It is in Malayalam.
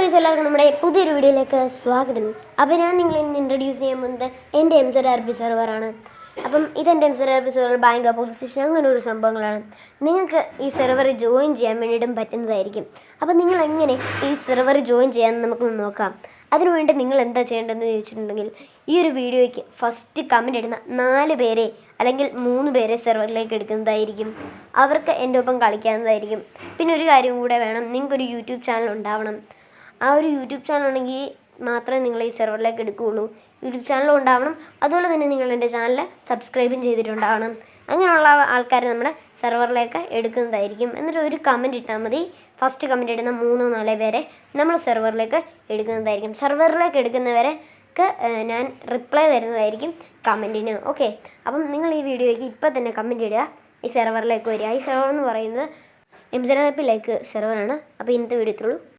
ഗൈസ്, എല്ലാവർക്കും നമ്മുടെ പുതിയൊരു വീഡിയോയിലേക്ക് സ്വാഗതം. അപ്പോൾ ഞാൻ നിങ്ങളെ ഇന്ന് ഇൻട്രൊഡ്യൂസ് ചെയ്യാൻ പോകുന്നത് എൻ്റെ MZRP സെർവറാണ്. അപ്പം ഇതെൻ്റെ MZRP server bank police station അങ്ങനെ ഒരു സംഭവങ്ങളാണ്. നിങ്ങൾക്ക് ഈ സെർവർ ജോയിൻ ചെയ്യാൻ വേണ്ടിയിട്ടും പറ്റുന്നതായിരിക്കും. അപ്പം നിങ്ങൾ എങ്ങനെ ഈ സെർവർ ജോയിൻ ചെയ്യാമെന്ന് നമുക്കൊന്ന് നോക്കാം. അതിനുവേണ്ടി നിങ്ങൾ എന്താ ചെയ്യേണ്ടതെന്ന് ചോദിച്ചിട്ടുണ്ടെങ്കിൽ, ഈ ഒരു വീഡിയോയ്ക്ക് ഫസ്റ്റ് കമൻറ്റ് ഇടുന്ന 4 പേരെ അല്ലെങ്കിൽ 3 പേരെ സെർവറിലേക്ക് എടുക്കുന്നതായിരിക്കും. അവർക്ക് എൻ്റെ ഒപ്പം കളിക്കാവുന്നതായിരിക്കും. പിന്നെ ഒരു കാര്യം കൂടെ വേണം, നിങ്ങൾക്കൊരു യൂട്യൂബ് ചാനൽ ഉണ്ടാവണം. ആ ഒരു യൂട്യൂബ് ചാനൽ ഉണ്ടെങ്കിൽ മാത്രമേ നിങ്ങൾ ഈ സെർവറിലേക്ക് എടുക്കുകയുള്ളൂ. യൂട്യൂബ് ചാനലും ഉണ്ടാവണം, അതുപോലെ തന്നെ നിങ്ങൾ എൻ്റെ ചാനൽ സബ്സ്ക്രൈബും ചെയ്തിട്ടുണ്ടാവണം. അങ്ങനെയുള്ള ആൾക്കാരെ നമ്മുടെ സെർവറിലേക്ക് എടുക്കുന്നതായിരിക്കും. എന്നിട്ട് ഒരു കമൻറ്റ് ഇട്ടാൽ മതി. ഫസ്റ്റ് കമൻറ്റ് ഇടുന്ന 3-4 പേരെ നമ്മൾ സെർവറിലേക്ക് എടുക്കുന്നതായിരിക്കും. സെർവറിലേക്ക് എടുക്കുന്നവർക്ക് ഞാൻ റിപ്ലൈ തരുന്നതായിരിക്കും കമൻറ്റിന്. ഓക്കെ, അപ്പം നിങ്ങൾ ഈ വീഡിയോയ്ക്ക് ഇപ്പം തന്നെ കമൻറ്റ് ഇടുക, ഈ സെർവറിലേക്ക് വരിക. ഈ സെർവർ എന്ന് പറയുന്നത് MZRP സെർവറാണ്. അപ്പോൾ ഇന്നത്തെ വീഡിയോ ഇത്രയുള്ളൂ.